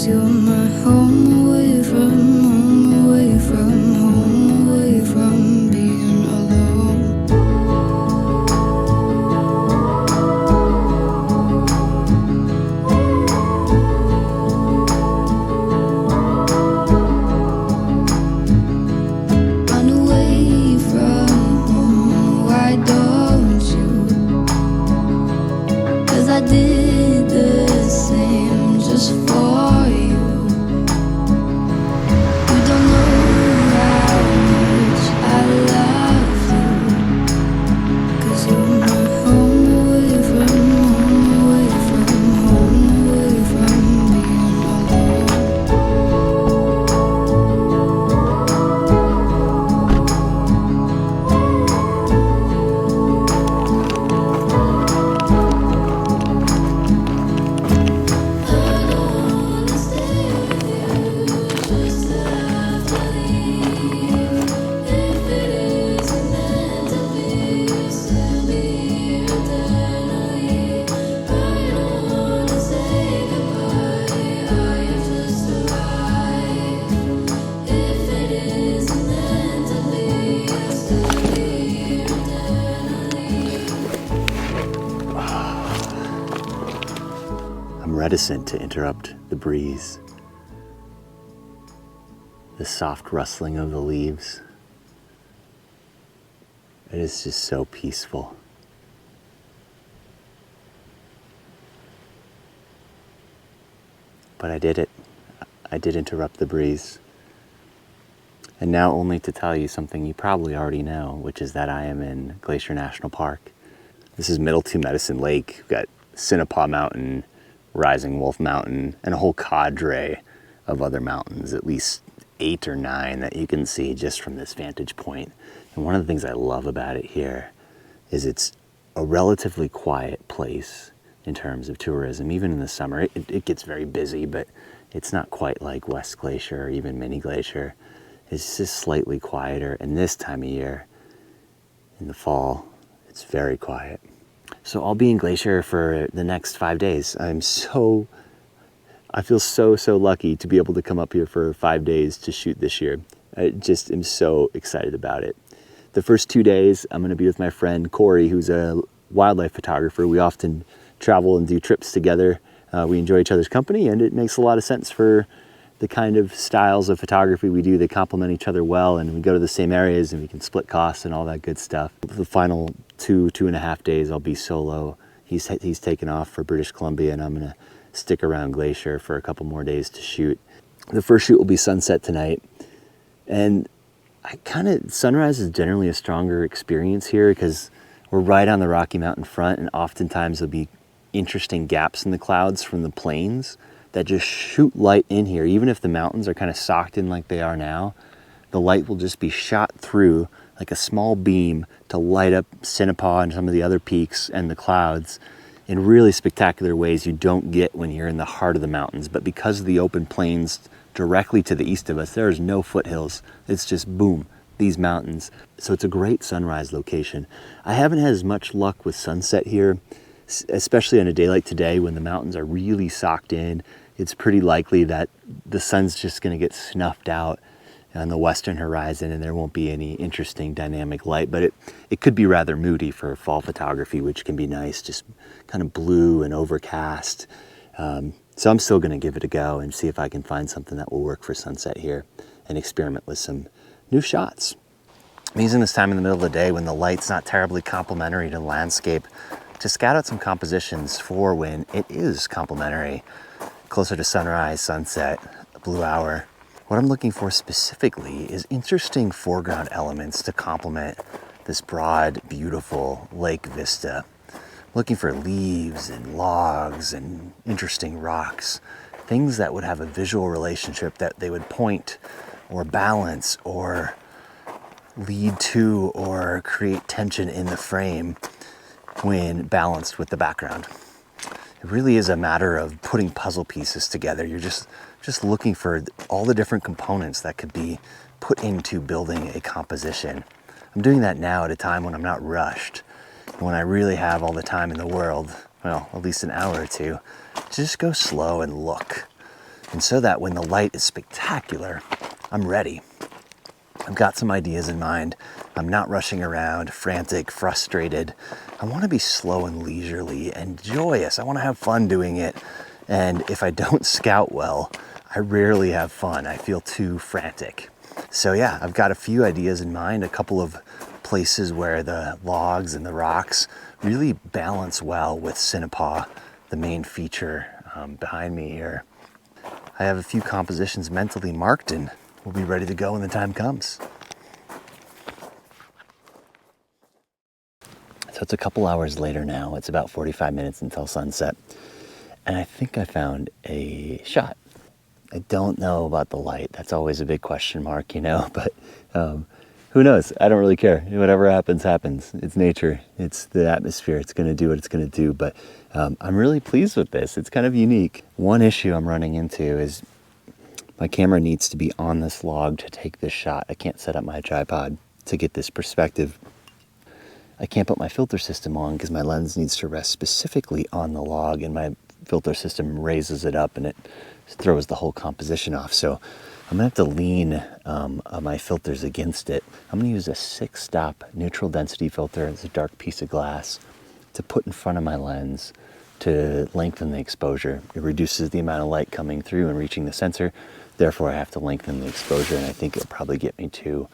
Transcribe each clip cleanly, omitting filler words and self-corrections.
you're my home away from home, away from being alone. Run away from home, why don't you? 'Cause I did the same just for you. You don't know how much I love you. 'Cause you're my home away from home, away from being alone. I'm reticent to interrupt the breeze, the soft rustling of the leaves. It is just so peaceful. But I did it. I did interrupt the breeze. And now only to tell you something you probably already know, which is that I am in Glacier National Park. This is Middle to Medicine Lake. We've got Sinopah Mountain, Rising Wolf Mountain, and a whole cadre of other mountains, at least 8 or 9 that you can see just from this vantage point. And one of the things I love about it here is it's a relatively quiet place in terms of tourism. Even in the summer, it gets very busy, but it's not quite like West Glacier or even Mini Glacier. It's just slightly quieter. And this time of year, in the fall, it's very quiet. So I'll be in Glacier for the next 5 days. I feel so lucky to be able to come up here for 5 days to shoot this year. I just am so excited about it. The first 2 days, I'm gonna be with my friend Corey, who's a wildlife photographer. We often travel and do trips together. We enjoy each other's company, and it makes a lot of sense for the kind of styles of photography we do. They complement each other well, and we go to the same areas and we can split costs and all that good stuff. The final 2.5 days, I'll be solo. He's taken off for British Columbia, and I'm gonna stick around Glacier for a couple more days to shoot. The first shoot will be sunset tonight. And sunrise is generally a stronger experience here because we're right on the Rocky Mountain front, and oftentimes there'll be interesting gaps in the clouds from the plains that just shoot light in here. Even if the mountains are kind of socked in like they are now, the light will just be shot through like a small beam to light up Sinopah and some of the other peaks and the clouds in really spectacular ways you don't get when you're in the heart of the mountains. But because of the open plains directly to the east of us, there's no foothills. It's just boom, these mountains. So it's a great sunrise location. I haven't had as much luck with sunset here, especially on a day like today when the mountains are really socked in. It's pretty likely that the sun's just gonna get snuffed out on the western horizon and there won't be any interesting dynamic light, but it could be rather moody for fall photography, which can be nice, just kind of blue and overcast. So I'm still gonna give it a go and see if I can find something that will work for sunset here and experiment with some new shots. I'm using this time in the middle of the day when the light's not terribly complementary to the landscape to scout out some compositions for when it is complementary, closer to sunrise, sunset, a blue hour. What I'm looking for specifically is interesting foreground elements to complement this broad, beautiful lake vista. I'm looking for leaves and logs and interesting rocks, things that would have a visual relationship, that they would point or balance or lead to or create tension in the frame when balanced with the background. It really is a matter of putting puzzle pieces together. You're just looking for all the different components that could be put into building a composition. I'm doing that now at a time when I'm not rushed, when I really have all the time in the world, well, at least an hour or two, to just go slow and look. And so that when the light is spectacular, I'm ready. I've got some ideas in mind. I'm not rushing around, frantic, frustrated. I want to be slow and leisurely and joyous. I want to have fun doing it. And if I don't scout well, I rarely have fun. I feel too frantic. So yeah, I've got a few ideas in mind, a couple of places where the logs and the rocks really balance well with Sinopah, the main feature behind me here. I have a few compositions mentally marked and we'll be ready to go when the time comes. So it's a couple hours later now. It's about 45 minutes until sunset. And I think I found a shot. I don't know about the light. That's always a big question mark, you know, but who knows? I don't really care. Whatever happens, happens. It's nature. It's the atmosphere. It's going to do what it's going to do. But I'm really pleased with this. It's kind of unique. One issue I'm running into is my camera needs to be on this log to take this shot. I can't set up my tripod to get this perspective. I can't put my filter system on because my lens needs to rest specifically on the log, and my filter system raises it up and it throws the whole composition off. So I'm gonna have to lean my filters against it. I'm gonna use a 6-stop neutral density filter. It's a dark piece of glass to put in front of my lens to lengthen the exposure. It reduces the amount of light coming through and reaching the sensor. Therefore, I have to lengthen the exposure, and I think it'll probably get me to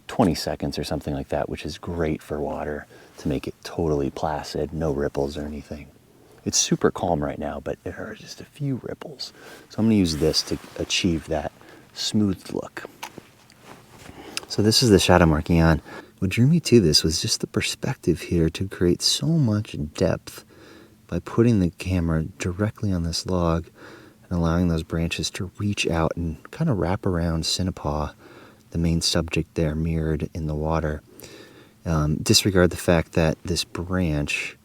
20 seconds or something like that, which is great for water to make it totally placid, no ripples or anything. It's super calm right now, but there are just a few ripples. So I'm gonna use this to achieve that smooth look. So this is the shot I'm working on. What drew me to this was just the perspective here to create so much depth by putting the camera directly on this log and allowing those branches to reach out and kind of wrap around Sinopah, the main subject there mirrored in the water. Disregard the fact that this branch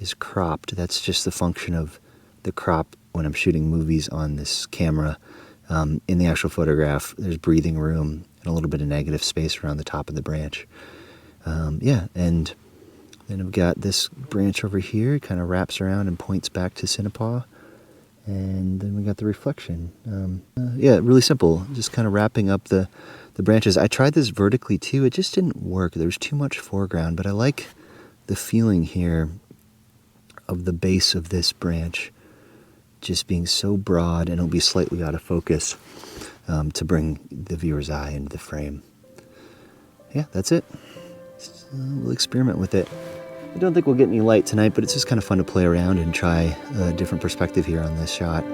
is cropped. That's just the function of the crop when I'm shooting movies on this camera. In the actual photograph, there's breathing room and a little bit of negative space around the top of the branch. And then I've got this branch over here. It kind of wraps around and points back to Sinopah. And then we got the reflection. Really simple. Just kind of wrapping up the branches. I tried this vertically too. It just didn't work. There was too much foreground, but I like the feeling here of the base of this branch just being so broad, and it'll be slightly out of focus to bring the viewer's eye into the frame. Yeah, that's it. We'll experiment with it. I don't think we'll get any light tonight, but it's just kind of fun to play around and try a different perspective here on this shot.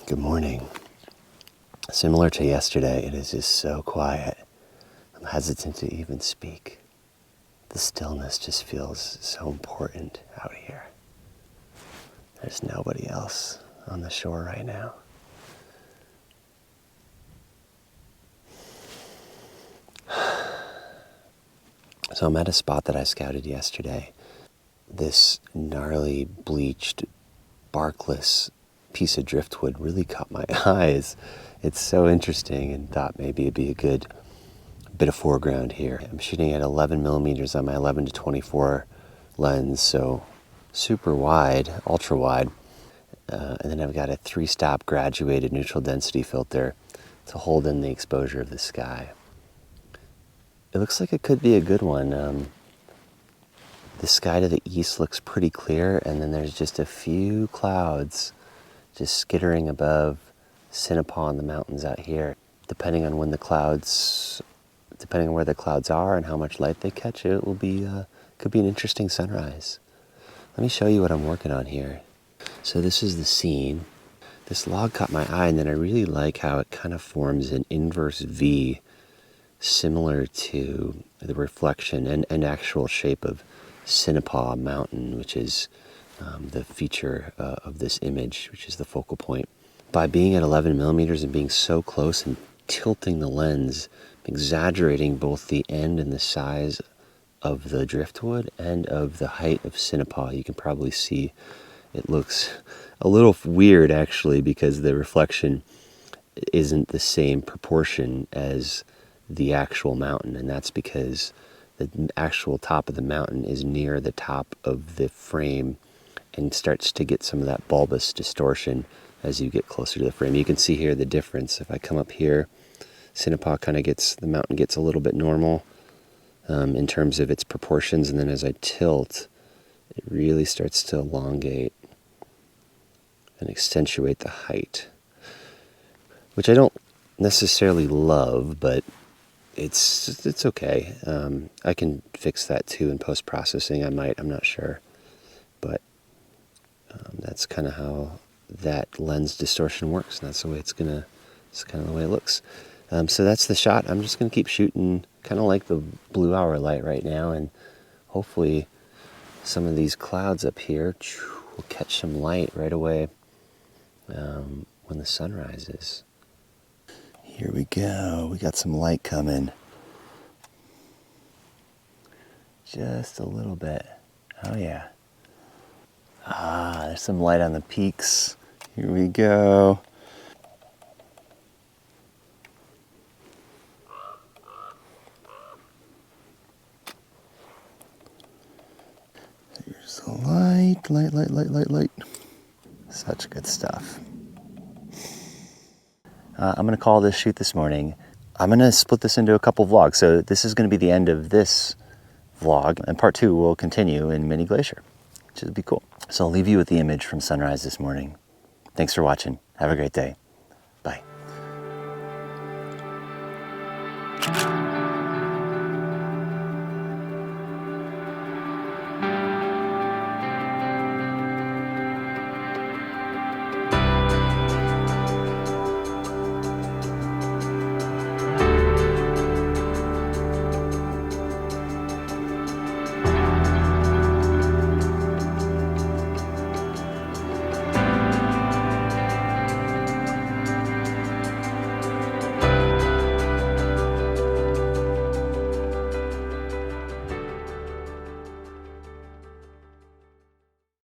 Good morning. Similar to yesterday, it is just so quiet. I'm hesitant to even speak. The stillness just feels so important out here. There's nobody else on the shore right now. So I'm at a spot that I scouted yesterday. This gnarly, bleached, barkless piece of driftwood really caught my eyes. It's so interesting, and thought maybe it'd be a good bit of foreground here. I'm shooting at 11 millimeters on my 11 to 24 lens, so super wide, ultra wide. And then I've got a 3-stop graduated neutral density filter to hold in the exposure of the sky. It looks like it could be a good one. The sky to the east looks pretty clear, and then there's just a few clouds just skittering above Sinopah and the mountains out here. Depending on where the clouds are and how much light they catch, it will be could be an interesting sunrise. Let me show you what I'm working on here. So this is the scene. This log caught my eye, and then I really like how it kind of forms an inverse V, similar to the reflection and actual shape of Sinopah Mountain, which is the feature of this image, which is the focal point. By being at 11 millimeters and being so close and tilting the lens, exaggerating both the end and the size of the driftwood and of the height of Sinopah, you can probably see it looks a little weird actually, because the reflection isn't the same proportion as the actual mountain, and that's because the actual top of the mountain is near the top of the frame and starts to get some of that bulbous distortion as you get closer to the frame. You can see here the difference. If I come up here, Sinopah the mountain gets a little bit normal in terms of its proportions, and then as I tilt, it really starts to elongate and accentuate the height, which I don't necessarily love, but it's okay. I can fix that too in post-processing. I'm not sure, but that's kind of how that lens distortion works, and that's the way it's kind of the way it looks. So that's the shot. I'm just gonna keep shooting, kind of like the blue hour light right now, and hopefully some of these clouds up here will catch some light right away when the sun rises. Here we go. We got some light coming. Just a little bit. Oh yeah. There's some light on the peaks. Here we go. Here's the light. Such good stuff. I'm going to call this shoot this morning. I'm going to split this into a couple vlogs. So this is going to be the end of this vlog, and part 2 will continue in Mini Glacier, which would be cool. So I'll leave you with the image from sunrise this morning. Thanks for watching. Have a great day.